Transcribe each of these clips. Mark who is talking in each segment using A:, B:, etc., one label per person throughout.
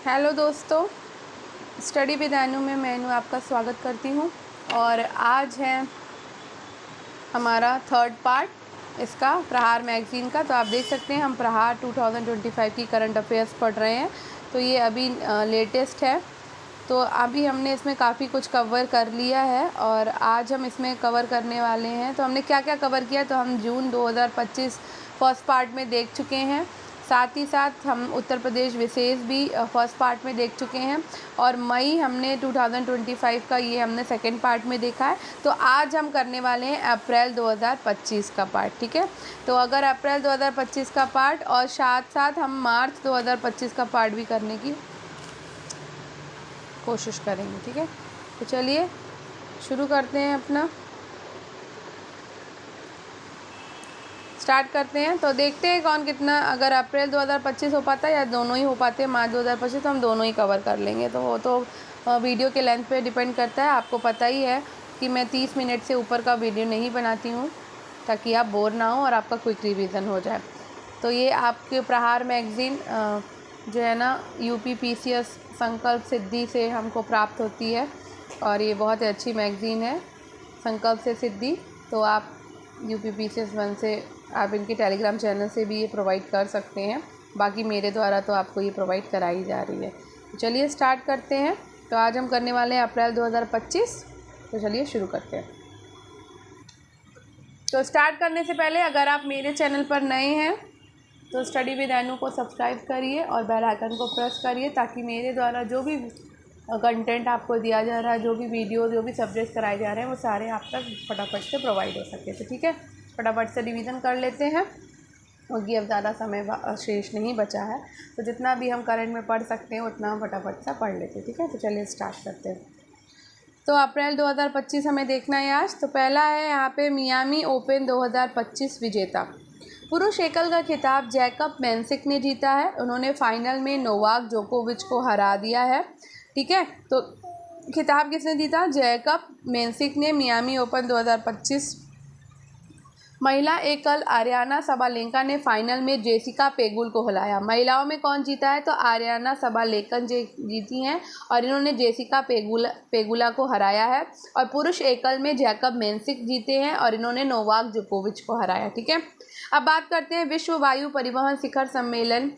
A: Hello दोस्तों, study with अनु में मैं अनु आपका स्वागत करती हूँ। और आज है हमारा थर्ड पार्ट इसका प्रहार मैगज़ीन का। तो आप देख सकते हैं हम प्रहार 2025 की करंट अफेयर्स पढ़ रहे हैं। तो ये अभी लेटेस्ट है। तो अभी हमने इसमें काफ़ी कुछ कवर कर लिया है और आज हम इसमें कवर करने वाले हैं। तो हमने क्या क्या कवर किया, तो हम जून 2025 फर्स्ट पार्ट में देख चुके हैं। साथ ही साथ हम उत्तर प्रदेश विशेष भी फर्स्ट पार्ट में देख चुके हैं और मई हमने 2025 का ये हमने सेकंड पार्ट में देखा है। तो आज हम करने वाले हैं अप्रैल 2025 का पार्ट। ठीक है, तो अगर अप्रैल 2025 का पार्ट और साथ साथ हम मार्च 2025 का पार्ट भी करने की कोशिश करेंगे। ठीक है, तो चलिए शुरू करते हैं, अपना स्टार्ट करते हैं। तो देखते हैं कौन कितना, अगर अप्रैल 2025 हो पाता है या दोनों ही हो पाते हैं मार्च 2025, तो हम दोनों ही कवर कर लेंगे। तो वो तो वीडियो के लेंथ पे डिपेंड करता है। आपको पता ही है कि मैं 30 मिनट से ऊपर का वीडियो नहीं बनाती हूँ ताकि आप बोर ना हो और आपका क्विक रिवीजन हो जाए। तो ये आपके प्रहार मैगज़ीन जो है ना UP-PCS संकल्प सिद्धि से हमको प्राप्त होती है और ये बहुत ही अच्छी मैगज़ीन है, संकल्प से सिद्धि। तो आप UP-PCS 1 से आप इनके टेलीग्राम चैनल से भी ये प्रोवाइड कर सकते हैं। बाकी मेरे द्वारा तो आपको ये प्रोवाइड कराई जा रही है। तो चलिए स्टार्ट करते हैं। तो आज हम करने वाले हैं अप्रैल 2025। तो चलिए शुरू करते हैं। तो स्टार्ट करने से पहले अगर आप मेरे चैनल पर नए हैं तो स्टडी विद अनु को सब्सक्राइब करिए और बेल आइकन को प्रेस करिए ताकि मेरे द्वारा जो भी कंटेंट आपको दिया जा रहा है, जो भी वीडियो, जो भी सब्जेक्ट कराए जा रहे हैं, वो सारे आप तक फटाफट से प्रोवाइड हो सके। तो ठीक है, फटाफट से रिवीजन कर लेते हैं क्योंकि अब ज़्यादा समय शेष नहीं बचा है। तो जितना भी हम करंट में पढ़ सकते हैं उतना हम फटाफट से पढ़ लेते हैं। ठीक है, तो चलिए स्टार्ट करते हैं। तो अप्रैल 2025 हमें देखना है आज। तो पहला है यहाँ पे मियामी ओपन 2025 विजेता। पुरुष एकल का खिताब जैकब मैंसिक ने जीता है। उन्होंने फाइनल में नोवाक जोकोविच को हरा दिया है। ठीक है, तो खिताब किसने जीता? जैकब मैंसिक ने मियामी ओपन 2025। महिला एकल आर्याना सबालेंका ने फाइनल में जेसिका पेगुल को हराया। महिलाओं में कौन जीता है? तो आर्याना सबालेंकन जीती हैं और इन्होंने जेसिका पेगुला को हराया है। और पुरुष एकल में जैकब मैंसिक जीते हैं और इन्होंने नोवाक जोकोविच को हराया। ठीक है, अब बात करते हैं विश्व वायु परिवहन शिखर सम्मेलन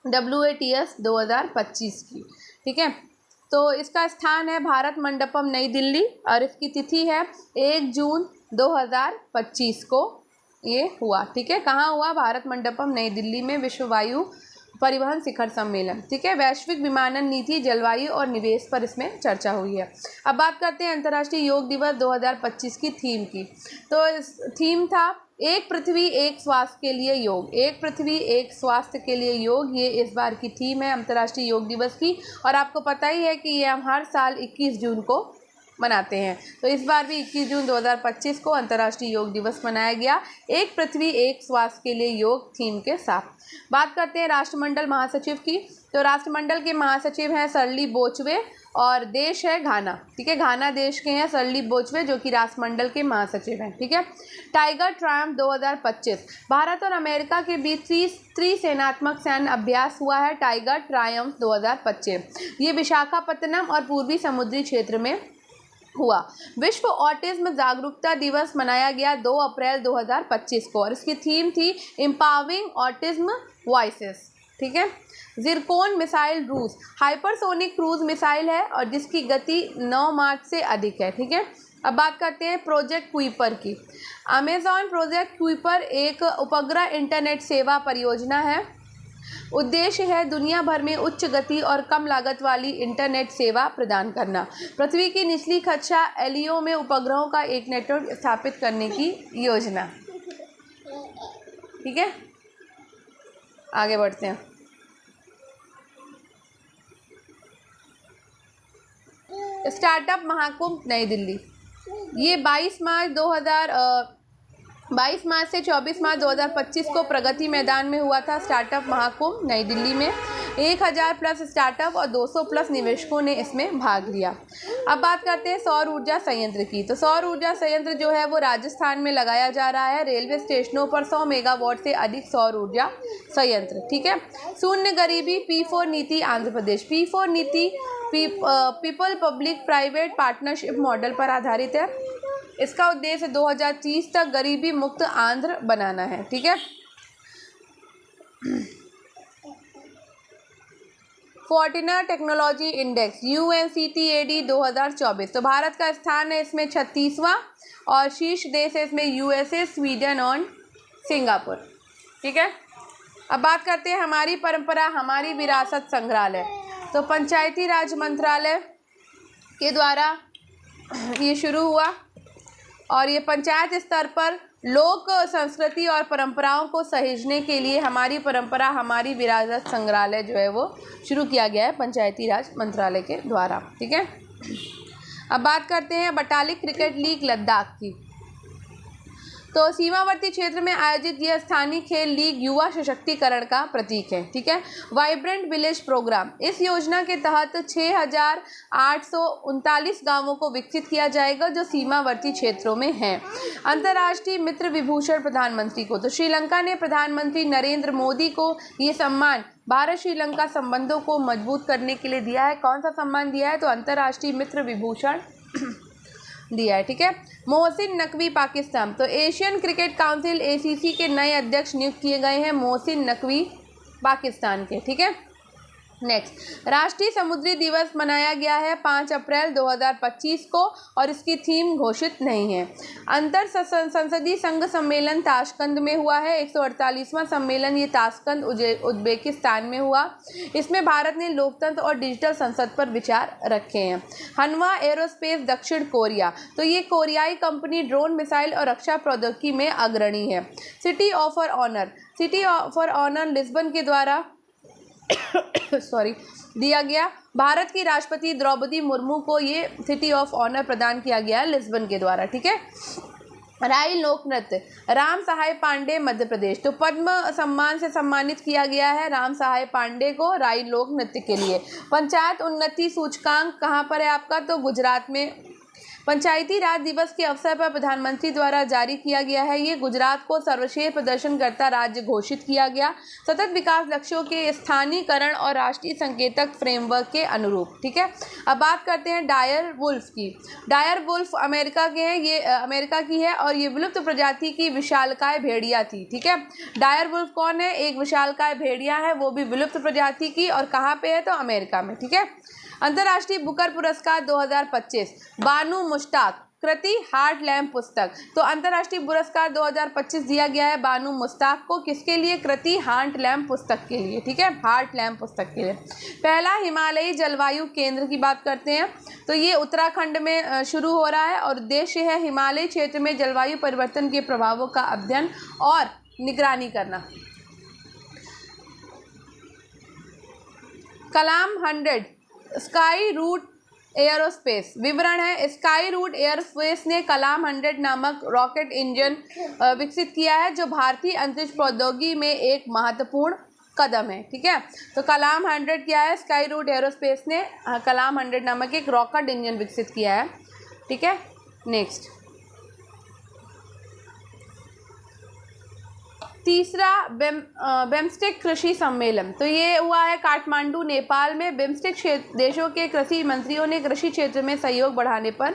A: WATS 2025 की। ठीक है, तो इसका स्थान है भारत मंडपम नई दिल्ली और इसकी तिथि है 1 जून 2025 को ये हुआ। ठीक है, कहाँ हुआ? भारत मंडपम नई दिल्ली में विश्व वायु परिवहन शिखर सम्मेलन। ठीक है, वैश्विक विमानन नीति, जलवायु और निवेश पर इसमें चर्चा हुई है। अब बात करते हैं अंतर्राष्ट्रीय योग दिवस 2025 की थीम की। तो इस थीम था एक पृथ्वी एक स्वास्थ्य के लिए योग। एक पृथ्वी एक स्वास्थ्य के लिए योग, ये इस बार की थीम है अंतर्राष्ट्रीय योग दिवस की। और आपको पता ही है कि ये हम हर साल 21 जून को मनाते हैं। तो इस बार भी 21 जून 2025 को अंतर्राष्ट्रीय योग दिवस मनाया गया, एक पृथ्वी एक स्वास्थ्य के लिए योग थीम के साथ। बात करते हैं राष्ट्रमंडल महासचिव की। तो राष्ट्रमंडल के महासचिव हैं सरली बोचवे और देश है घाना। ठीक है, घाना देश के हैं सरली बोचवे जो कि राष्ट्रमंडल के महासचिव हैं। ठीक है, टाइगर ट्रायम्फ 2025 भारत और अमेरिका के बीच त्रिसेनात्मक सैन्य अभ्यास हुआ है। टाइगर ट्रायम्फ 2025 ये विशाखापत्तनम और पूर्वी समुद्री क्षेत्र में हुआ। विश्व ऑटिज्म जागरूकता दिवस मनाया गया 2 अप्रैल 2025 को और इसकी थीम थी एम्पावरिंग ऑटिज्म वॉइसेस। ठीक है, जिरकोन मिसाइल रूस हाइपरसोनिक क्रूज मिसाइल है और जिसकी गति 9 मार्च से अधिक है। ठीक है, अब बात करते हैं प्रोजेक्ट क्विपर की। अमेजॉन प्रोजेक्ट क्विपर एक उपग्रह इंटरनेट सेवा परियोजना है। उद्देश्य है दुनिया भर में उच्च गति और कम लागत वाली इंटरनेट सेवा प्रदान करना। पृथ्वी की निचली कक्षा एलियो में उपग्रहों का एक नेटवर्क स्थापित करने की योजना। ठीक है, आगे बढ़ते हैं। स्टार्टअप महाकुंभ नई दिल्ली, ये 22 मार्च से 24 मार्च 2025 को प्रगति मैदान में हुआ था। स्टार्टअप महाकुंभ नई दिल्ली में 1000+ स्टार्टअप और 200+ निवेशकों ने इसमें भाग लिया। अब बात करते हैं सौर ऊर्जा संयंत्र की। तो सौर ऊर्जा संयंत्र जो है वो राजस्थान में लगाया जा रहा है। रेलवे स्टेशनों पर 100 मेगावाट से अधिक सौर ऊर्जा संयंत्र। ठीक है। शून्य गरीबी P4 नीति आंध्र प्रदेश। P4 नीति people public private partnership model पर आधारित है। इसका उद्देश्य 2030 तक गरीबी मुक्त आंध्र बनाना है। ठीक है। फोर्टिना टेक्नोलॉजी इंडेक्स UNCTAD 2024। तो भारत का स्थान है इसमें 36वां और शीर्ष देश है इसमें USA, स्वीडन और सिंगापुर। ठीक है। अब बात करते हैं हमारी परंपरा हमारी विरासत संग्रहालय। तो पंचायती राज मंत्रालय के द्वारा ये शुरू हुआ और ये पंचायत स्तर पर लोक संस्कृति और परंपराओं को सहेजने के लिए हमारी परंपरा हमारी विरासत संग्रहालय जो है वो शुरू किया गया है पंचायती राज मंत्रालय के द्वारा। ठीक है। अब बात करते हैं बटालिक क्रिकेट लीग लद्दाख की। तो सीमावर्ती क्षेत्र में आयोजित यह स्थानीय खेल लीग युवा सशक्तिकरण का प्रतीक है। ठीक है। वाइब्रेंट विलेज प्रोग्राम, इस योजना के तहत 6839 गांवों को विकसित किया जाएगा जो सीमावर्ती क्षेत्रों में हैं। अंतर्राष्ट्रीय मित्र विभूषण प्रधानमंत्री को। तो श्रीलंका ने प्रधानमंत्री नरेंद्र मोदी को ये सम्मान भारत श्रीलंका संबंधों को मजबूत करने के लिए दिया है। कौन सा सम्मान दिया है? तो अंतर्राष्ट्रीय मित्र विभूषण दिया है। ठीक है। मोहसिन नकवी पाकिस्तान। तो एशियन क्रिकेट काउंसिल ACC के नए अध्यक्ष नियुक्त किए गए हैं मोहसिन नकवी पाकिस्तान के। ठीक है। नेक्स्ट, राष्ट्रीय समुद्री दिवस मनाया गया है 5 अप्रैल 2025 को और इसकी थीम घोषित नहीं है। अंतर संसदीय संघ सम्मेलन ताशकंद में हुआ है। 148वां सम्मेलन ये ताशकंद उज्बेकिस्तान में हुआ। इसमें भारत ने लोकतंत्र और डिजिटल संसद पर विचार रखे हैं। हनवा एरोस्पेस दक्षिण कोरिया। तो ये कोरियाई कंपनी ड्रोन, मिसाइल और रक्षा प्रौद्योगिकी में अग्रणी है। सिटी ऑफ ऑनर लिस्बन के द्वारा दिया गया। भारत की राष्ट्रपति द्रौपदी मुर्मू को ये सिटी ऑफ ऑनर प्रदान किया गया है लिस्बन के द्वारा। ठीक है। राई लोक नृत्य, राम सहाय पांडे मध्य प्रदेश। तो पद्म सम्मान से सम्मानित किया गया है राम सहाय पांडे को राई लोक नृत्य के लिए। पंचायत उन्नति सूचकांक कहाँ पर है आपका? तो गुजरात में। पंचायती राज दिवस के अवसर पर प्रधानमंत्री द्वारा जारी किया गया है। ये गुजरात को सर्वश्रेष्ठ प्रदर्शनकर्ता राज्य घोषित किया गया सतत विकास लक्ष्यों के स्थानीयकरण और राष्ट्रीय संकेतक फ्रेमवर्क के अनुरूप। ठीक है। अब बात करते हैं डायर वुल्फ की। डायर वुल्फ अमेरिका के हैं, ये अमेरिका की है और ये विलुप्त प्रजाति की विशालकाय भेड़िया थी। ठीक है। डायर वुल्फ कौन है? एक विशालकाय भेड़िया है, वो भी विलुप्त प्रजाति की, और कहाँ पे है? तो अमेरिका में। ठीक है। अंतर्राष्ट्रीय बुकर पुरस्कार 2025 बानू मुश्ताक कृति हार्ट लैम्प पुस्तक। तो अंतर्राष्ट्रीय पुरस्कार 2025 दिया गया है बानू मुश्ताक को। किसके लिए? कृति हार्ट लैम्प पुस्तक के लिए। ठीक है। हार्ट लैम्प पुस्तक के लिए। पहला हिमालयी जलवायु केंद्र की बात करते हैं। तो ये उत्तराखंड में शुरू हो रहा है और उद्देश्य है हिमालयी क्षेत्र में जलवायु परिवर्तन के प्रभावों का अध्ययन और निगरानी करना। कलाम 100 स्काई रूट एयरोस्पेस। विवरण है, स्काई रूट एयरोस्पेस ने कलाम 100 नामक रॉकेट इंजन विकसित किया है जो भारतीय अंतरिक्ष प्रौद्योगिकी में एक महत्वपूर्ण कदम है। ठीक है। तो कलाम 100 क्या है? स्काई रूट एयरोस्पेस ने कलाम 100 नामक एक रॉकेट इंजन विकसित किया है। ठीक है। नेक्स्ट, तीसरा बिम्स्टेक कृषि सम्मेलन। तो ये हुआ है काठमांडू नेपाल में। बिम्स्टेक देशों के कृषि मंत्रियों ने कृषि क्षेत्र में सहयोग बढ़ाने पर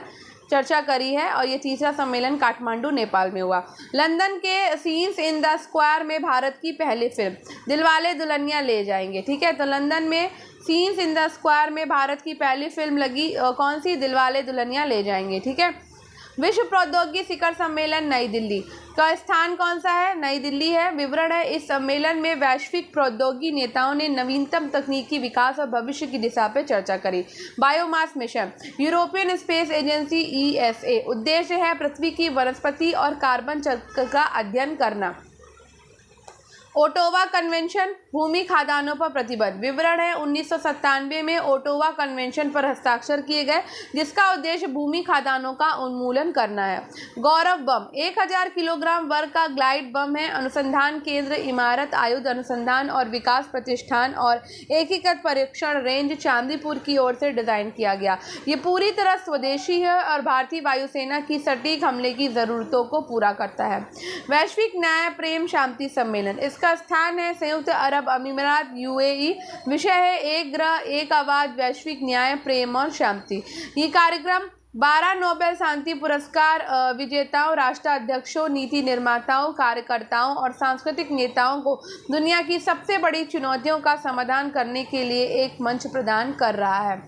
A: चर्चा करी है और ये तीसरा सम्मेलन काठमांडू नेपाल में हुआ। लंदन के सीन्स इन द स्क्वायर में भारत की पहली फिल्म दिलवाले दुल्हनिया ले जाएंगे। ठीक है। तो लंदन में सीन्स इन द स्क्वायर में भारत की पहली फिल्म लगी, कौन सी? दिलवाले दुल्हनिया ले जाएंगे। ठीक है। विश्व प्रौद्योगिकी शिखर सम्मेलन नई दिल्ली का स्थान कौन सा है? नई दिल्ली है। विवरण है, इस सम्मेलन में वैश्विक प्रौद्योगिकी नेताओं ने नवीनतम तकनीकी विकास और भविष्य की दिशा पर चर्चा करी। Biomass mission, European space agency ESA। उद्देश्य है पृथ्वी की वनस्पति और कार्बन चक्र का अध्ययन करना। ओटावा कन्वेंशन, भूमि खादानों पर प्रतिबंध। विवरण है 1997 में ओटावा कन्वेंशन पर हस्ताक्षर किए गए, जिसका उद्देश्य भूमि खादानों का उन्मूलन करना है। गौरव बम 1000 किलोग्राम वर्ग का ग्लाइड बम है। अनुसंधान केंद्र, इमारत, आयुध अनुसंधान और विकास प्रतिष्ठान और एकीकृत परीक्षण रेंज चांदीपुर की ओर से डिजाइन किया गया। ये पूरी तरह स्वदेशी है और भारतीय वायुसेना की सटीक हमले की जरूरतों को पूरा करता है। वैश्विक न्याय प्रेम शांति सम्मेलन, इसका स्थान है संयुक्त अरब अमीरात यूएई। विषय है एक ग्रह एक आवाज, वैश्विक न्याय प्रेम और शांति। ये कार्यक्रम 12 नोबेल शांति पुरस्कार विजेताओं, राष्ट्राध्यक्षों, नीति निर्माताओं, कार्यकर्ताओं और सांस्कृतिक नेताओं को दुनिया की सबसे बड़ी चुनौतियों का समाधान करने के लिए एक मंच प्रदान कर रहा है।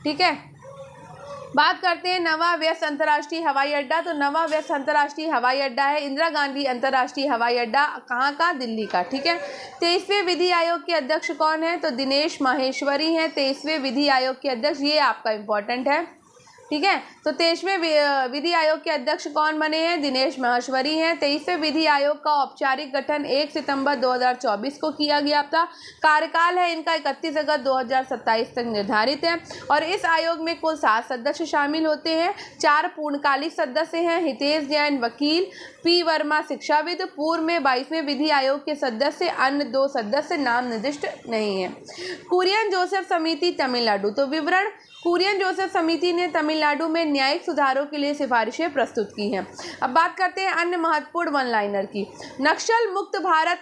A: ठीक है, बात करते हैं नवा व्यस्त अंतर्राष्ट्रीय हवाई अड्डा। तो नवा व्यस्त अंतर्राष्ट्रीय हवाई अड्डा है इंदिरा गांधी अंतर्राष्ट्रीय हवाई अड्डा। कहाँ का? दिल्ली का। ठीक है, 23वें विधि आयोग के अध्यक्ष कौन है? तो दिनेश माहेश्वरी हैं 23वें विधि आयोग के अध्यक्ष। ये आपका इम्पोर्टेंट है। ठीक है, तो 23वें विधि आयोग के अध्यक्ष कौन बने हैं? दिनेश माहेश्वरी हैं। 23वें विधि आयोग का औपचारिक गठन 1 सितंबर 2024 को किया गया था। कार्यकाल है इनका 31 अगस्त 2027 तक निर्धारित है और इस आयोग में कुल 7 सदस्य शामिल होते हैं। 4 पूर्णकालिक सदस्य हैं, हितेश जैन वकील, पी वर्मा शिक्षाविद। पूर्व में 22वें विधि आयोग के सदस्य, अन्य 2 सदस्य नाम निर्दिष्ट नहीं है। कुरियन जोसेफ समिति तमिलनाडु। तो विवरण, कुरियन जोसेफ समिति ने तमिलनाडु में न्यायिक सुधारों के लिए सिफारिशें प्रस्तुत की हैं। अब बात करते हैं अन्य महत्वपूर्ण वन लाइनर की। नक्सल मुक्त भारत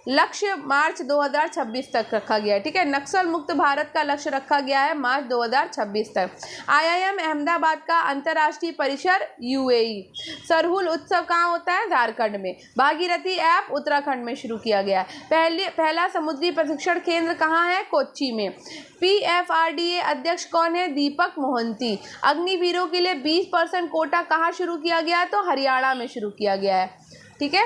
A: लक्ष्य मार्च 2026 तक रखा गया है। ठीक है, नक्सल मुक्त भारत का लक्ष्य रखा गया है मार्च 2026 तक। IIM अहमदाबाद का अंतर्राष्ट्रीय परिसर यूएई। सरहुल उत्सव कहाँ होता है? झारखंड में। भागीरथी ऐप उत्तराखंड में शुरू किया गया है। पहला समुद्री प्रशिक्षण केंद्र कहाँ है? कोच्चि में। PFRDA अध्यक्ष कौन है? दीपक मोहंती। अग्निवीरों के लिए 20% कोटा कहाँ शुरू किया गया? तो हरियाणा में शुरू किया गया है। ठीक है,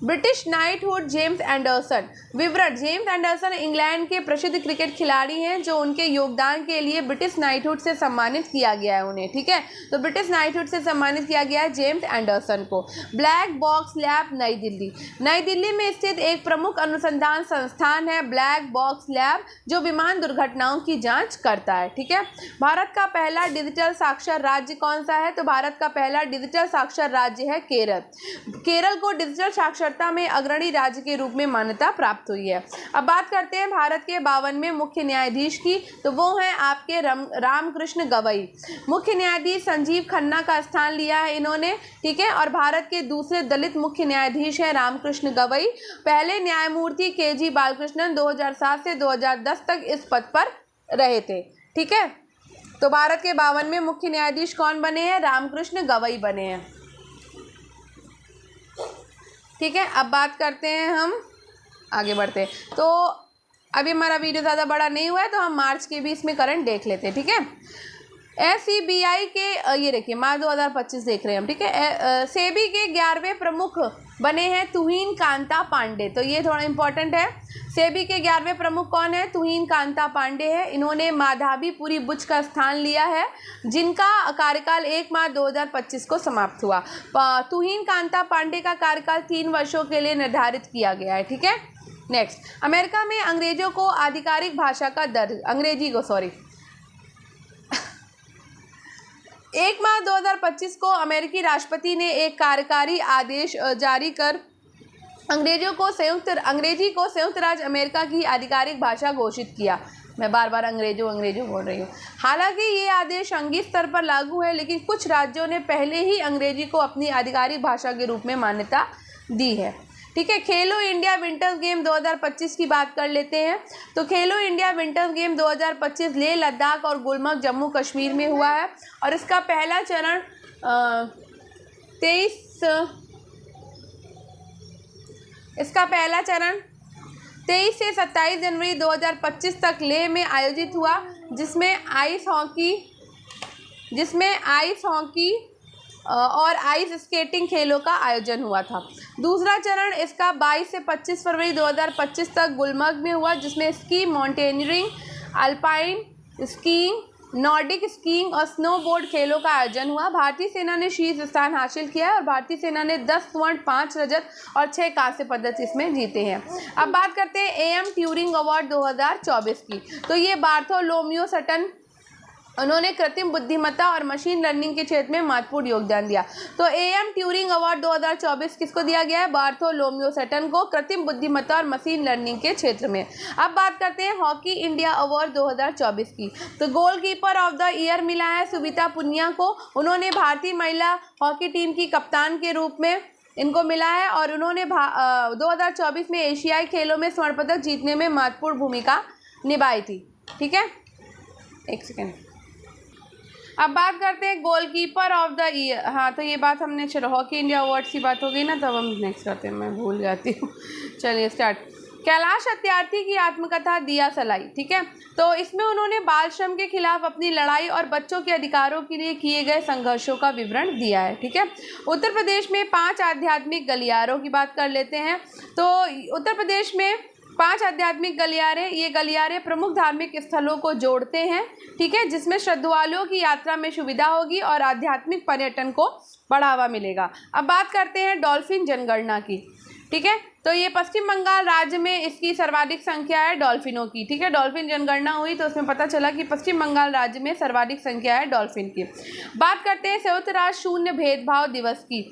A: ब्रिटिश नाइटहुड जेम्स एंडरसन। विवरण, जेम्स एंडरसन इंग्लैंड के प्रसिद्ध क्रिकेट खिलाड़ी हैं जो उनके योगदान के लिए ब्रिटिश नाइटहुड से सम्मानित किया गया है उन्हें। ठीक है, तो ब्रिटिश नाइटहुड से सम्मानित किया गया है जेम्स एंडरसन को। ब्लैक बॉक्स लैब नई दिल्ली। नई दिल्ली में स्थित एक प्रमुख अनुसंधान संस्थान है ब्लैक बॉक्स लैब, जो विमान दुर्घटनाओं की जांच करता है। ठीक है, भारत का पहला डिजिटल साक्षर राज्य कौन सा है? तो भारत का पहला डिजिटल साक्षर राज्य है केरल। केरल को डिजिटल साक्षर में अग्रणी राज्य के रूप में मान्यता प्राप्त हुई है। अब बात करते हैं भारत के 52वें मुख्य न्यायाधीश की। तो वो हैं आपके रामकृष्ण गवई। मुख्य न्यायाधीश संजीव खन्ना का स्थान लिया है इन्होंने। ठीक है, और भारत के दूसरे दलित मुख्य न्यायाधीश हैं रामकृष्ण गवई। पहले न्यायमूर्ति KG बालकृष्णन 2007 से 2010 तक इस पद पर रहे थे। ठीक है, तो भारत के 52वें मुख्य न्यायाधीश कौन बने हैं? रामकृष्ण गवई बने हैं। ठीक है, अब बात करते हैं, हम आगे बढ़ते हैं। तो अभी हमारा वीडियो ज़्यादा बड़ा नहीं हुआ है तो हम मार्च के भी इसमें करंट देख लेते हैं। ठीक है, SEBI के ये देखिए मार्च 2025 देख रहे हैं हम। ठीक है, सेबी के 11वें प्रमुख बने हैं तुहिन कांता पांडे। तो ये थोड़ा इंपॉर्टेंट है। सेबी के 11वें प्रमुख कौन है? तुहिन कांता पांडे है। इन्होंने माधवी बुच का स्थान लिया है, जिनका कार्यकाल 1 मार्च 2025 को समाप्त हुआ। तुहिन कांता पांडे का कार्यकाल 3 वर्षों के लिए निर्धारित किया गया है। ठीक है, नेक्स्ट, अमेरिका में अंग्रेजों को आधिकारिक भाषा का दर्ज, 1 मार्च 2025 को अमेरिकी राष्ट्रपति ने एक कार्यकारी आदेश जारी कर अंग्रेजी को संयुक्त राज्य अमेरिका की आधिकारिक भाषा घोषित किया। मैं बार बार अंग्रेजों बोल रही हूँ। हालांकि ये आदेश संघीय स्तर पर लागू है, लेकिन कुछ राज्यों ने पहले ही अंग्रेजी को अपनी आधिकारिक भाषा के रूप में मान्यता दी है। ठीक है, खेलो इंडिया विंटर्स गेम 2025 की बात कर लेते हैं। तो खेलो India winters game 2025 Leh Ladakh और गुलमर्ग जम्मू कश्मीर में हुआ है और इसका पहला चरण 23 से 27 जनवरी 2025 तक लेह में आयोजित हुआ, जिसमें आइस हॉकी और आइस स्केटिंग खेलों का आयोजन हुआ था। दूसरा चरण इसका 22 से 25 फरवरी 2025 तक गुलमर्ग में हुआ, जिसमें ski mountaineering, alpine skiing Nordic skiing और स्नोबोर्ड खेलों का आयोजन हुआ। भारतीय सेना ने शीर्ष स्थान हासिल किया है और भारतीय सेना ने 10 स्वर्ण, 5 रजत और 6 कांस्य पदक इसमें जीते हैं। अब बात करते हैं एएम ट्यूरिंग अवार्ड 2024 की। तो ये बार्थोलोम्यू सटन, उन्होंने कृत्रिम बुद्धिमत्ता और मशीन लर्निंग के क्षेत्र में महत्वपूर्ण योगदान दिया। तो एएम ट्यूरिंग अवार्ड 2024 किसको दिया गया है? बार्थोलोम्यू सटन को, कृत्रिम बुद्धिमत्ता और मशीन लर्निंग के क्षेत्र में। अब बात करते हैं हॉकी इंडिया अवार्ड 2024 की। तो गोलकीपर ऑफ द ईयर मिला है सुविता पुनिया को। उन्होंने भारतीय महिला हॉकी टीम की कप्तान के रूप में इनको मिला है और उन्होंने 2024 में एशियाई खेलों में स्वर्ण पदक जीतने में महत्वपूर्ण भूमिका निभाई थी। ठीक है, एक सेकेंड। अब बात करते हैं गोलकीपर ऑफ द ईयर। हाँ, तो ये बात हमने, चलो हॉकी इंडिया अवार्ड्स की बात हो गई ना, तब हम नेक्स्ट करते हैं, मैं भूल जाती हूँ। चलिए स्टार्ट। कैलाश सत्यार्थी की आत्मकथा दिया सलाई। ठीक है, तो इसमें उन्होंने बाल श्रम के खिलाफ अपनी लड़ाई और बच्चों के अधिकारों के लिए किए गए संघर्षों का विवरण दिया है। ठीक है, उत्तर प्रदेश में 5 आध्यात्मिक गलियारों की बात कर लेते हैं। तो उत्तर प्रदेश में 5 आध्यात्मिक गलियारे, ये गलियारे प्रमुख धार्मिक स्थलों को जोड़ते हैं। ठीक है, जिसमें श्रद्धालुओं की यात्रा में सुविधा होगी और आध्यात्मिक पर्यटन को बढ़ावा मिलेगा। अब बात करते हैं डॉल्फिन जनगणना की। ठीक है, तो ये पश्चिम बंगाल राज्य में इसकी सर्वाधिक संख्या है डॉल्फिनों की। ठीक है, डॉल्फिन जनगणना हुई तो उसमें पता चला कि पश्चिम बंगाल राज्य में सर्वाधिक संख्या है डॉल्फिन की। बात करते हैं संयुक्त राष्ट्र शून्य भेदभाव दिवस की।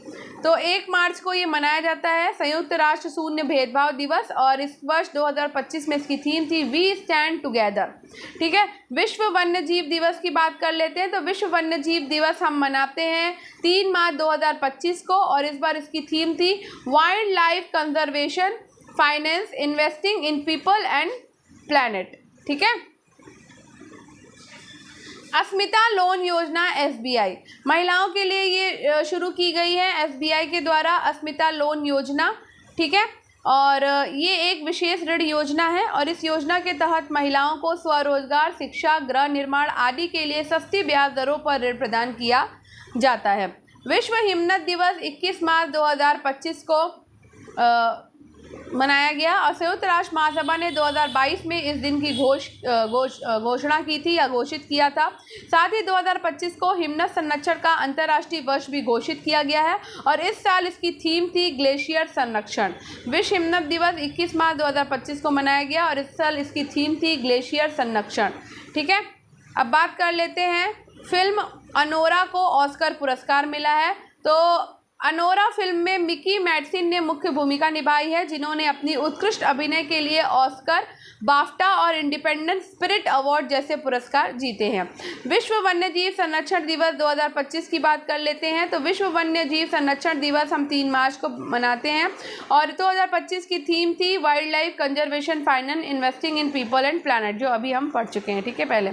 A: तो 1 मार्च को ये मनाया जाता है संयुक्त राष्ट्र शून्य भेदभाव दिवस, और इस वर्ष 2025 में इसकी थीम थी वी स्टैंड टुगेदर। ठीक है, विश्व वन्य जीव दिवस की बात कर लेते हैं। तो विश्व वन्य जीव दिवस हम मनाते हैं 3 मार्च 2025 को, और इस बार इसकी थीम थी wild life conservation, finance, investing in people and planet. ठीक है, अस्मिता लोन योजना एसबीआई, महिलाओं के लिए ये शुरू की गई है एसबीआई के द्वारा, अस्मिता लोन योजना। ठीक है, और ये एक विशेष ऋण योजना है और इस योजना के तहत महिलाओं को स्वरोजगार, शिक्षा, गृह निर्माण आदि के लिए सस्ती ब्याज दरों पर ऋण प्रदान किया जाता है। विश्व हिमनद दिवस 21 मार्च 2025 को मनाया गया और संयुक्त राष्ट्र महासभा ने 2022 में इस दिन की घोषणा की थी या घोषित किया था। साथ ही 2025 को हिमनद संरक्षण का अंतर्राष्ट्रीय वर्ष भी घोषित किया गया है और इस साल इसकी थीम थी ग्लेशियर संरक्षण। विश्व हिमनद दिवस 21 मार्च 2025 को मनाया गया और इस साल इसकी थीम थी ग्लेशियर संरक्षण। ठीक है, अब बात कर लेते हैं फिल्म अनोरा को ऑस्कर पुरस्कार मिला है। तो अनोरा फिल्म में मिकी मैडसेन ने मुख्य भूमिका निभाई है, जिन्होंने अपनी उत्कृष्ट अभिनय के लिए ऑस्कर, बाफ्टा और इंडिपेंडेंट स्पिरिट अवार्ड जैसे पुरस्कार जीते हैं। विश्व वन्यजीव संरक्षण दिवस 2025 की बात कर लेते हैं। तो विश्व वन्यजीव संरक्षण दिवस हम 3 मार्च को मनाते हैं और 2025 की थीम थी wild life conservation, finance, investing in people and planet, जो अभी हम पढ़ चुके हैं। ठीक है, पहले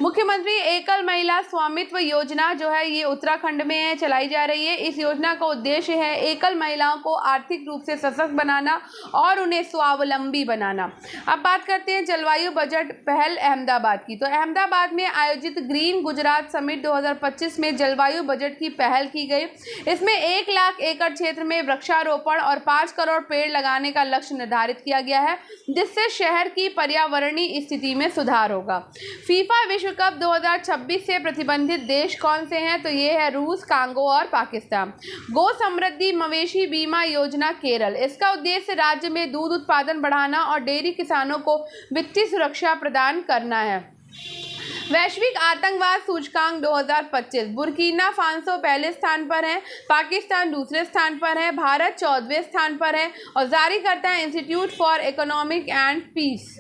A: मुख्यमंत्री एकल महिला स्वामित्व योजना जो है ये उत्तराखंड में है, चलाई जा रही है। इस योजना का उद्देश्य है एकल महिलाओं को आर्थिक रूप से सशक्त बनाना और उन्हें स्वावलंबी बनाना। अब बात करते हैं जलवायु बजट पहल अहमदाबाद की। तो अहमदाबाद में आयोजित ग्रीन गुजरात समिट 2025 में जलवायु बजट की पहल की गई। इसमें 1 लाख एकड़ क्षेत्र में वृक्षारोपण और 5 करोड़ पेड़ लगाने का लक्ष्य निर्धारित किया गया है, जिससे शहर की पर्यावरणीय स्थिति में सुधार होगा। फीफा विश्व कप 2026 से प्रतिबंधित देश कौन से हैं? तो ये है रूस, कांगो और पाकिस्तान। गो समृद्धि मवेशी बीमा योजना केरल, इसका उद्देश्य राज्य में दूध उत्पादन बढ़ाना और डेयरी किसानों को वित्तीय सुरक्षा प्रदान करना है। वैश्विक आतंकवाद सूचकांक 2025, बुर्किना फासो पहले स्थान पर है, पाकिस्तान दूसरे स्थान पर है, भारत 14वें स्थान पर है और जारी करता है Institute for Economic and Peace.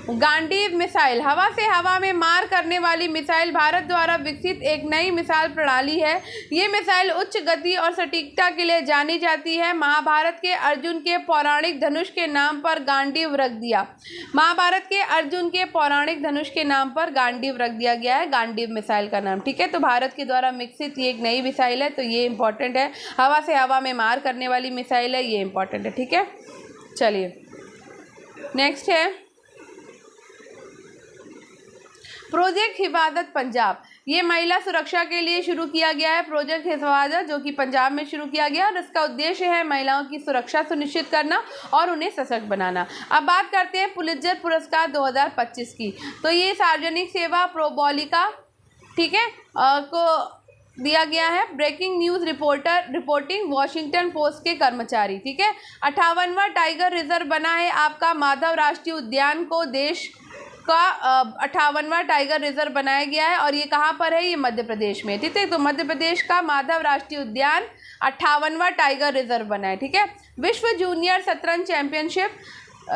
A: Gandiv missile, हवा से हवा में मार करने वाली मिसाइल भारत द्वारा विकसित एक नई मिसाइल प्रणाली है। ये मिसाइल उच्च गति और सटीकता के लिए जानी जाती है। महाभारत के अर्जुन के पौराणिक धनुष के नाम पर गांडीव रख दिया। महाभारत के अर्जुन के पौराणिक धनुष के नाम पर गांडीव रख दिया गया है, गांडीव मिसाइल का नाम। ठीक है, तो भारत के द्वारा विकसित ये एक नई मिसाइल है, तो ये इंपॉर्टेंट है। हवा से हवा में मार करने वाली मिसाइल है, ये इंपॉर्टेंट है। ठीक है, चलिए नेक्स्ट है प्रोजेक्ट हिफाजत पंजाब। ये महिला सुरक्षा के लिए शुरू किया गया है प्रोजेक्ट हिफाजत, जो कि पंजाब में शुरू किया गया और इसका उद्देश्य है महिलाओं की सुरक्षा सुनिश्चित करना और उन्हें सशक्त बनाना। अब बात करते हैं पुलित्जर पुरस्कार 2025 की। तो ये सार्वजनिक सेवा प्रोबॉलिका, ठीक है, को दिया गया है। Breaking news reporting Washington Post के कर्मचारी, ठीक है। 58वां टाइगर रिजर्व बना है आपका माधव राष्ट्रीय उद्यान को देश का 58वां टाइगर रिजर्व बनाया गया है और ये कहाँ पर है, ये मध्य प्रदेश में, ठीक है। तो मध्य प्रदेश का माधव राष्ट्रीय उद्यान 58वां टाइगर रिजर्व बना है, ठीक है। विश्व जूनियर शतरंज चैंपियनशिप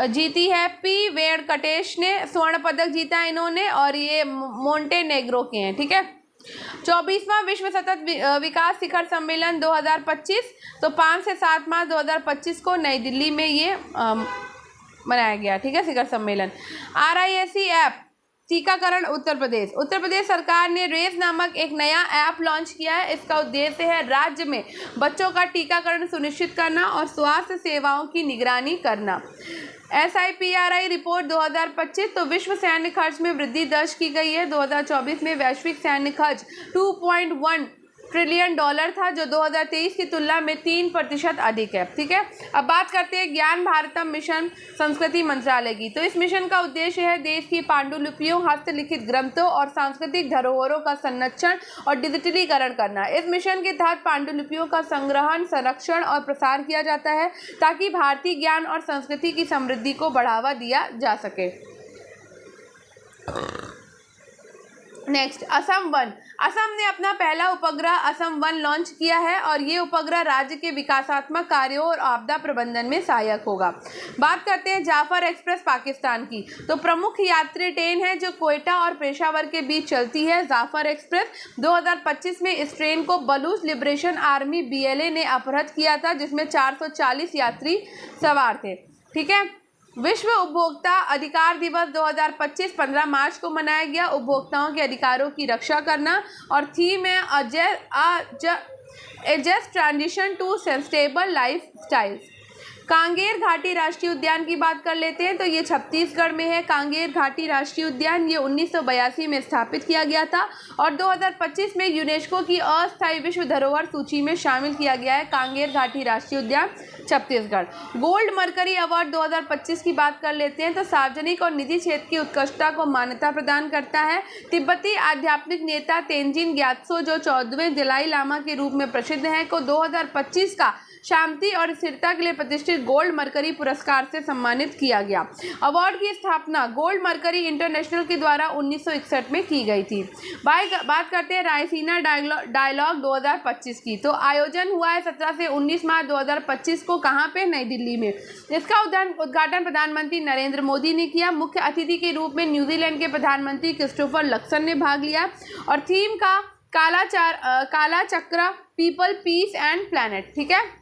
A: जीती है पी वेंकटेश ने, स्वर्ण पदक जीता इन्होंने और ये मोंटेनेग्रो के हैं, ठीक है। 24वां विश्व सतत विकास शिखर सम्मेलन 2025, तो 5 से 7 मार्च 2025 को नई दिल्ली में ये मनाया गया, ठीक है, शिखर सम्मेलन। RISC ऐप टीकाकरण उत्तर प्रदेश सरकार ने रेस नामक एक नया ऐप लॉन्च किया है। इसका उद्देश्य है राज्य में बच्चों का टीकाकरण सुनिश्चित करना और स्वास्थ्य सेवाओं की निगरानी करना। SIPRI रिपोर्ट 2025, तो विश्व सैन्य खर्च में वृद्धि दर्ज की गई है। 2024 में वैश्विक सैन्य खर्च $2.1 ट्रिलियन था, जो 2023 की तुलना में 3% अधिक है, ठीक है। अब बात करते हैं ज्ञान भारतम मिशन संस्कृति मंत्रालय की। तो इस मिशन का उद्देश्य है देश की पांडुलिपियों, हस्तलिखित ग्रंथों और सांस्कृतिक धरोहरों का संरक्षण और डिजिटलीकरण करना। इस मिशन के तहत पांडुलिपियों का संग्रहण, संरक्षण और प्रसार किया जाता है ताकि भारतीय ज्ञान और संस्कृति की समृद्धि को बढ़ावा दिया जा सके। नेक्स्ट, असम ने अपना पहला उपग्रह असम-1 लॉन्च किया है और ये उपग्रह राज्य के विकासात्मक कार्यों और आपदा प्रबंधन में सहायक होगा। बात करते हैं जाफर एक्सप्रेस पाकिस्तान की। तो प्रमुख यात्री ट्रेन है जो क्वेटा और पेशावर के बीच चलती है। जाफर एक्सप्रेस 2025 में इस ट्रेन को बलूच लिबरेशन आर्मी BLA ने अपहृत किया था, जिसमें 440 यात्री सवार थे, ठीक है। विश्व उपभोक्ता अधिकार दिवस 2025 15 मार्च को मनाया गया। उपभोक्ताओं के अधिकारों की रक्षा करना और थीम है just transition to sustainable lifestyles. Kanger Ghati राष्ट्रीय उद्यान की बात कर लेते हैं। तो ये छत्तीसगढ़ में है। कांगेर घाटी राष्ट्रीय उद्यान ये 1982 में स्थापित किया गया था और 2025 में यूनेस्को की अस्थायी विश्व धरोहर सूची में शामिल किया गया है। कांगेर घाटी राष्ट्रीय उद्यान छत्तीसगढ़। गोल्ड मरकरी अवार्ड 2025 की बात कर लेते हैं। तो सार्वजनिक और निजी क्षेत्र की उत्कृष्टता को मान्यता प्रदान करता है। तिब्बती आध्यात्मिक नेता तेंजिन ग्यात्सो, जो 14वें दलाई लामा के रूप में प्रसिद्ध हैं, को 2025 का शांति और स्थिरता के लिए प्रतिष्ठित गोल्ड मरकरी पुरस्कार से सम्मानित किया गया। अवार्ड की स्थापना गोल्ड मरकरी इंटरनेशनल के द्वारा 1961 में की गई थी। बात करते हैं रायसीना डायलॉग 2025 की। तो आयोजन हुआ है 17 से 19 मार्च 2025 को, कहाँ पे, नई दिल्ली में। इसका उद्घाटन प्रधानमंत्री नरेंद्र मोदी ने किया। मुख्य अतिथि के रूप में न्यूजीलैंड के प्रधानमंत्री क्रिस्टोफर लक्सन ने भाग लिया और थीम का काला चक्र पीपल, पीस एंड प्लैनेट, ठीक है।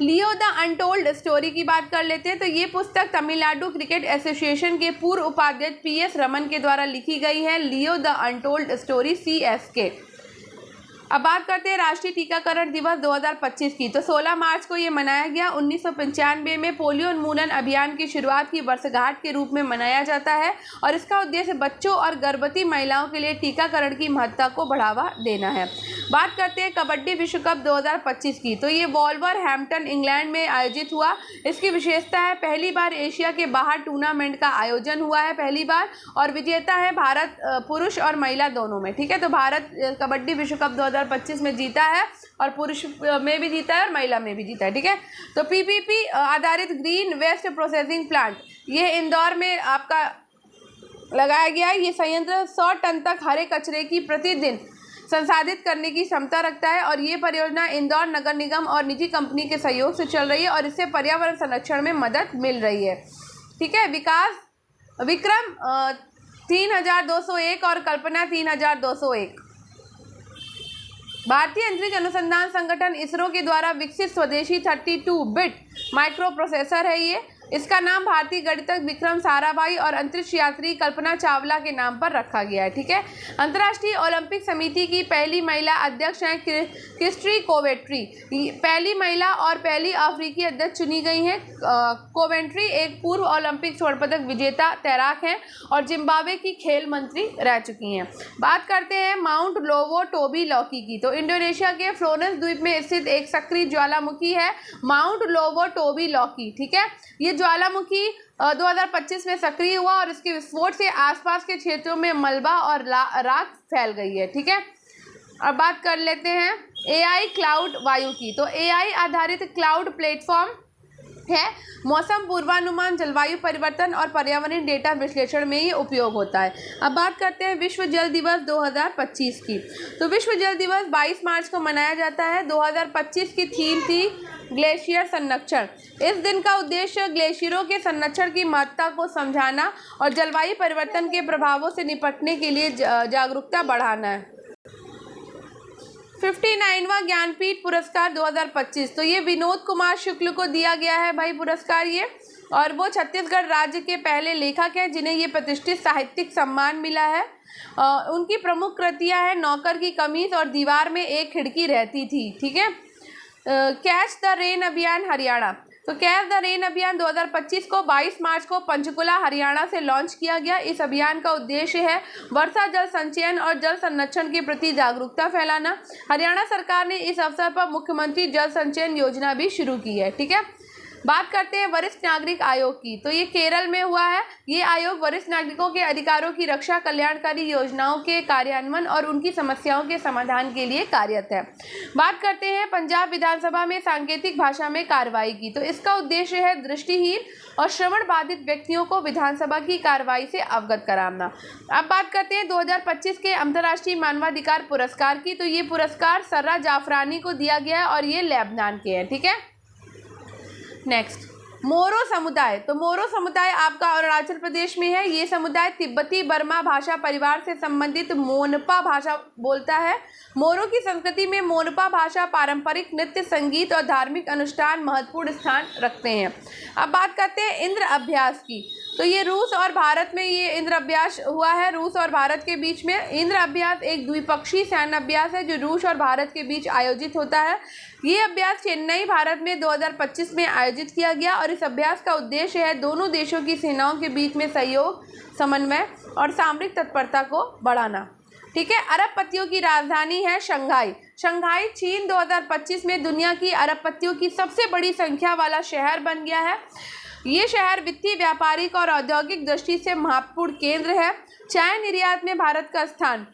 A: लियो द अनटोल्ड स्टोरी की बात कर लेते हैं। तो ये पुस्तक तमिलनाडु क्रिकेट एसोसिएशन के पूर्व उपाध्यक्ष PS रमन के द्वारा लिखी गई है। Leo the untold story CSK। अब बात करते हैं राष्ट्रीय टीकाकरण दिवस 2025 की। तो 16 मार्च को ये मनाया गया। 1995 में पोलियो उन्मूलन अभियान की शुरुआत की वर्षगांठ के रूप में मनाया जाता है और इसका उद्देश्य बच्चों और गर्भवती महिलाओं के लिए टीकाकरण की महत्ता को बढ़ावा देना है। बात करते हैं कबड्डी विश्व कप 2025 की। तो ये वॉल्वरहैम्पटन इंग्लैंड में आयोजित हुआ। इसकी विशेषता है पहली बार एशिया के बाहर टूर्नामेंट का आयोजन हुआ है, पहली बार, और विजेता है भारत पुरुष और महिला दोनों में, ठीक है। तो भारत कबड्डी विश्व कप 2025 में जीता है और पुरुष में भी जीता है और महिला में भी जीता है, ठीक है। तो PPP आधारित ग्रीन वेस्ट प्रोसेसिंग प्लांट ये इंदौर में आपका लगाया गया है। ये संयंत्र 100 टन तक हरे कचरे की प्रतिदिन संसाधित करने की क्षमता रखता है और ये परियोजना इंदौर नगर निगम और निजी कंपनी के सहयोग से चल रही है और इससे पर्यावरण संरक्षण में मदद मिल रही है, ठीक है। विक्रम 3201 और कल्पना 3201 भारतीय अंतरिक्ष अनुसंधान संगठन इसरो के द्वारा विकसित स्वदेशी 32 बिट माइक्रो प्रोसेसर है ये, इसका नाम भारतीय गणितज्ञ विक्रम साराभाई और अंतरिक्ष यात्री कल्पना चावला के नाम पर रखा गया है। ठीक है। अंतर्राष्ट्रीय ओलंपिक समिति की पहली महिला अध्यक्ष हैं क्रिस्टी कोवेंट्री। पहली महिला और पहली अफ्रीकी अध्यक्ष चुनी गई हैं। कोवेंट्री एक पूर्व ओलंपिक स्वर्ण पदक विजेता तैराक हैं और जिम्बाब्वे की खेल मंत्री रह चुकी हैं। बात करते हैं माउंट लोबो टोबी लॉकी की। तो इंडोनेशिया के फ्लोरेंस द्वीप में स्थित एक सक्रिय ज्वालामुखी है माउंट लोबो टोबी लॉकी। ठीक है। ये ज्वालामुखी 2025 में सक्रिय हुआ और इसके विस्फोट से आसपास के क्षेत्रों में मलबा और राख फैल गई है। ठीक है। अब बात कर लेते हैं AI क्लाउड वायु की। तो AI आधारित क्लाउड प्लेटफॉर्म है। मौसम पूर्वानुमान, जलवायु परिवर्तन और पर्यावरण डेटा विश्लेषण में ये उपयोग होता है। अब बात करते हैं विश्व जल दिवस 2025 की। तो विश्व जल दिवस 22 मार्च को मनाया जाता है। 2025 की थीम थी ग्लेशियर संरक्षण। इस दिन का उद्देश्य ग्लेशियरों के संरक्षण की महत्ता को समझाना और जलवायु परिवर्तन के प्रभावों से निपटने के लिए जागरूकता बढ़ाना है। 59वां ज्ञानपीठ पुरस्कार 2025। तो ये विनोद कुमार शुक्ल को दिया गया है भाई पुरस्कार ये, और वो छत्तीसगढ़ राज्य के पहले लेखक हैं जिन्हें ये प्रतिष्ठित साहित्यिक सम्मान मिला है। उनकी प्रमुख कृतियां हैं नौकर की कमीज और दीवार में एक खिड़की रहती थी। ठीक है। कैच द रेन अभियान हरियाणा। तो कैच द रेन अभियान 2025 को 22 मार्च को पंचकुला हरियाणा से लॉन्च किया गया। इस अभियान का उद्देश्य है वर्षा जल संचयन और जल संरक्षण के प्रति जागरूकता फैलाना। हरियाणा सरकार ने इस अवसर पर मुख्यमंत्री जल संचयन योजना भी शुरू की है। ठीक है। बात करते हैं वरिष्ठ नागरिक आयोग की। तो ये केरल में हुआ है। ये आयोग वरिष्ठ नागरिकों के अधिकारों की रक्षा, कल्याणकारी योजनाओं के कार्यान्वयन और उनकी समस्याओं के समाधान के लिए कार्यरत है। बात करते हैं पंजाब विधानसभा में सांकेतिक भाषा में कार्रवाई की। तो इसका उद्देश्य है दृष्टिहीन और श्रवण बाधित व्यक्तियों को विधानसभा की कार्रवाई से अवगत कराना। अब बात करते हैं 2025 के अंतर्राष्ट्रीय मानवाधिकार पुरस्कार की। तो ये पुरस्कार सर्रा जाफरानी को दिया गया है और ये लेबनान के हैं। ठीक है। नेक्स्ट, मोरो समुदाय। तो मोरो समुदाय आपका अरुणाचल प्रदेश में है। ये समुदाय तिब्बती बर्मा भाषा परिवार से संबंधित मोनपा भाषा बोलता है। मोरो की संस्कृति में मोनपा भाषा, पारंपरिक नृत्य, संगीत और धार्मिक अनुष्ठान महत्वपूर्ण स्थान रखते हैं। अब बात करते हैं इंद्र अभ्यास की। तो ये रूस और भारत में ये इंद्र अभ्यास हुआ है, रूस और भारत के बीच में। इंद्र अभ्यास एक द्विपक्षीय सैन्य अभ्यास है जो रूस और भारत के बीच आयोजित होता है। ये अभ्यास चेन्नई, भारत में 2025 में आयोजित किया गया और इस अभ्यास का उद्देश्य है दोनों देशों की सेनाओं के बीच में सहयोग, समन्वय और सामरिक तत्परता को बढ़ाना। ठीक है। अरबपतियों की राजधानी है शंघाई। शंघाई चीन 2025 में दुनिया की अरबपतियों की सबसे बड़ी संख्या वाला शहर बन गया है। ये शहर वित्तीय, व्यापारिक और औद्योगिक दृष्टि से महत्वपूर्ण केंद्र है। चाय निर्यात में भारत का स्थान।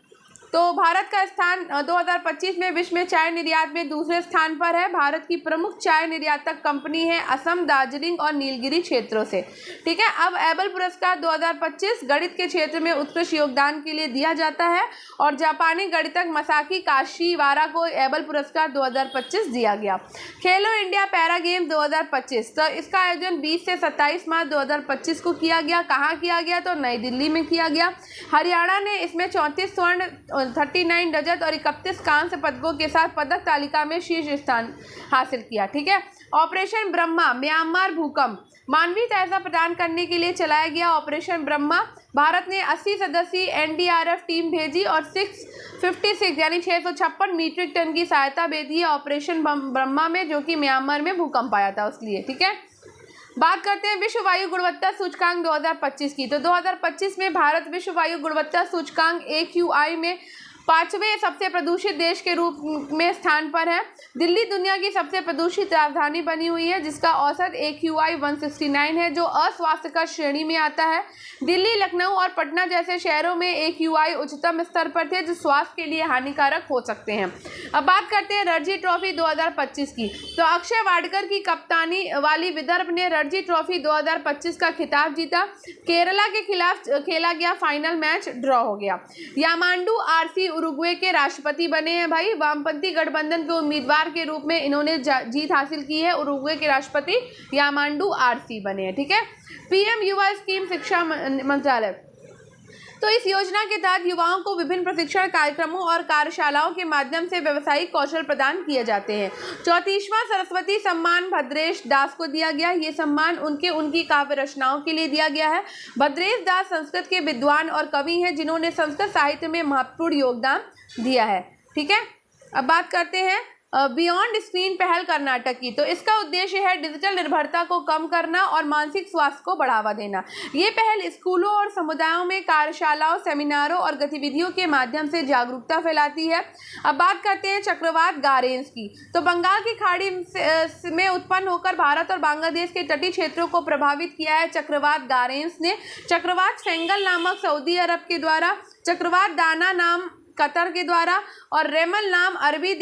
A: तो भारत का स्थान 2025 में विश्व में चाय निर्यात में दूसरे स्थान पर है। भारत की प्रमुख चाय निर्यातक कंपनी है असम, दार्जिलिंग और नीलगिरी क्षेत्रों से। ठीक है। अब एबल पुरस्कार 2025 गणित के क्षेत्र में उत्कृष्ट योगदान के लिए दिया जाता है और जापानी गणितज्ञ मसाकी काशीवारा को एबल पुरस्कार 2025 दिया गया। खेलो इंडिया पैरा गेम 2025। तो इसका आयोजन 20 से 27 मार्च 2025 को किया गया। कहाँ किया गया? तो नई दिल्ली में किया गया। हरियाणा ने इसमें 34 स्वर्ण, 39 रजत और 31 कांस्य पदकों के साथ पदक तालिका में शीर्ष स्थान हासिल किया। ठीक है। ऑपरेशन ब्रह्मा म्यांमार भूकंप। मानवीय सहायता प्रदान करने के लिए चलाया गया ऑपरेशन ब्रह्मा। भारत ने 80 सदस्यीय NDRF टीम भेजी और 656 यानी 656 मीट्रिक टन की सहायता भेजी है ऑपरेशन ब्रह्मा में, जो कि म्यांमार में भूकंप आया था उसके लिए। ठीक है। बात करते हैं विश्व वायु गुणवत्ता सूचकांक 2025 की। तो 2025 में भारत विश्व वायु गुणवत्ता सूचकांक AQI में 5वें सबसे प्रदूषित देश के रूप में स्थान पर है। दिल्ली दुनिया की सबसे प्रदूषित राजधानी बनी हुई है जिसका औसत AQI 169 है जो अस्वास्थ्यकर श्रेणी में आता है। दिल्ली, लखनऊ और पटना जैसे शहरों में AQI उच्चतम स्तर पर थे जो स्वास्थ्य के लिए हानिकारक हो सकते हैं। अब बात करते हैं रणजी ट्रॉफी 2025 की। तो अक्षय वाडकर की कप्तानी वाली विदर्भ ने रणजी ट्रॉफी 2025 का खिताब जीता। केरला के खिलाफ खेला गया फाइनल मैच ड्रॉ हो गया। यामांडू आरसी उरुग्वे के राष्ट्रपति बने हैं भाई। वामपंथी गठबंधन के उम्मीदवार के रूप में इन्होंने जीत हासिल की है। उरुग्वे के राष्ट्रपति यामांडू आरसी बने हैं। ठीक है। PM युवा स्कीम शिक्षा मंत्रालय। तो इस योजना के तहत युवाओं को विभिन्न प्रशिक्षण कार्यक्रमों और कार्यशालाओं के माध्यम से व्यावसायिक कौशल प्रदान किए जाते हैं। 34वां सरस्वती सम्मान भद्रेश दास को दिया गया। ये सम्मान उनकी काव्य रचनाओं के लिए दिया गया है। भद्रेश दास संस्कृत के विद्वान और कवि हैं जिन्होंने संस्कृत साहित्य में महत्वपूर्ण योगदान दिया है। ठीक है, अब बात करते हैं बियॉन्ड स्क्रीन पहल कर्नाटक की। तो इसका उद्देश्य है डिजिटल निर्भरता को कम करना और मानसिक स्वास्थ्य को बढ़ावा देना। ये पहल स्कूलों और समुदायों में कार्यशालाओं, सेमिनारों और गतिविधियों के माध्यम से जागरूकता फैलाती है। अब बात करते हैं चक्रवात गारेंस की। तो बंगाल की खाड़ी में उत्पन्न होकर भारत और बांग्लादेश के तटीय क्षेत्रों को प्रभावित किया है चक्रवात गारेंस ने। चक्रवात फेंगल नामक सऊदी अरब के द्वारा, चक्रवात दाना नाम कतर के द्वारा और रेमल नाम अरबी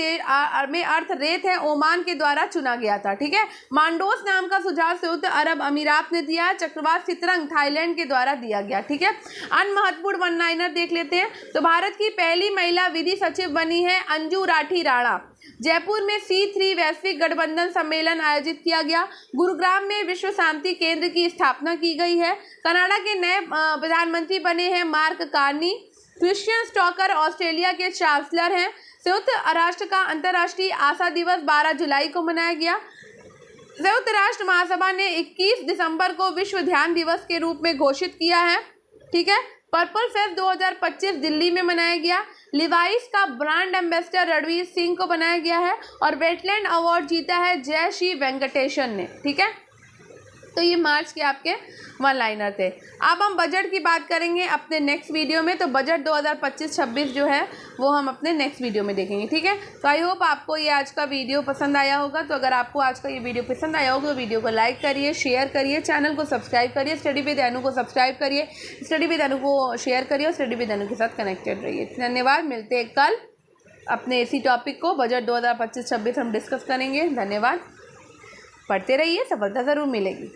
A: में अर्थ रेत है ओमान के द्वारा चुना गया था। ठीक है, मांडोस नाम का सुझाव संयुक्त अरब अमीरात ने दिया। चक्रवात सितरंग थाईलैंड के द्वारा दिया गया। ठीक है, अन्य महत्वपूर्ण वन लाइनर देख लेते हैं। तो भारत की पहली महिला विधि सचिव बनी है अंजू राठी राणा। जयपुर में C3 वैश्विक गठबंधन सम्मेलन आयोजित किया गया। गुरुग्राम में विश्व शांति केंद्र की स्थापना की गई है। कनाडा के नए प्रधानमंत्री बने हैं mark Carney. Christian stalker Australia के चांसलर हैं। संयुक्त राष्ट्र का अंतर्राष्ट्रीय आशा दिवस 12 जुलाई को मनाया गया। संयुक्त राष्ट्र महासभा ने 21 दिसंबर को विश्व ध्यान दिवस के रूप में घोषित किया है। ठीक है, पर्पल फेस्ट 2025 दिल्ली में मनाया गया। लिवाइस का ब्रांड एम्बेसडर रणवीर सिंह को बनाया गया है और वेटलैंड अवार्ड जीता है जय श्री वेंकटेशन ने। ठीक है, तो ये मार्च के आपके वन लाइनर थे। अब हम बजट की बात करेंगे अपने नेक्स्ट वीडियो में। तो बजट 2025-26 जो है वो हम अपने नेक्स्ट वीडियो में देखेंगे। ठीक है, तो आई होप आपको ये आज का वीडियो पसंद आया होगा। तो अगर आपको आज का ये वीडियो पसंद आया होगा तो वीडियो को लाइक करिए, शेयर करिए, चैनल को सब्सक्राइब करिए, स्टडी विद अनु को सब्सक्राइब करिए, स्टडी विद अनु को शेयर करिए और स्टडी विद अनु के साथ कनेक्टेड रहिए। धन्यवाद, मिलते हैं कल अपने इसी टॉपिक को बजट 2025-26 हम डिस्कस करेंगे। धन्यवाद, पढ़ते रहिए, सफलता ज़रूर मिलेगी।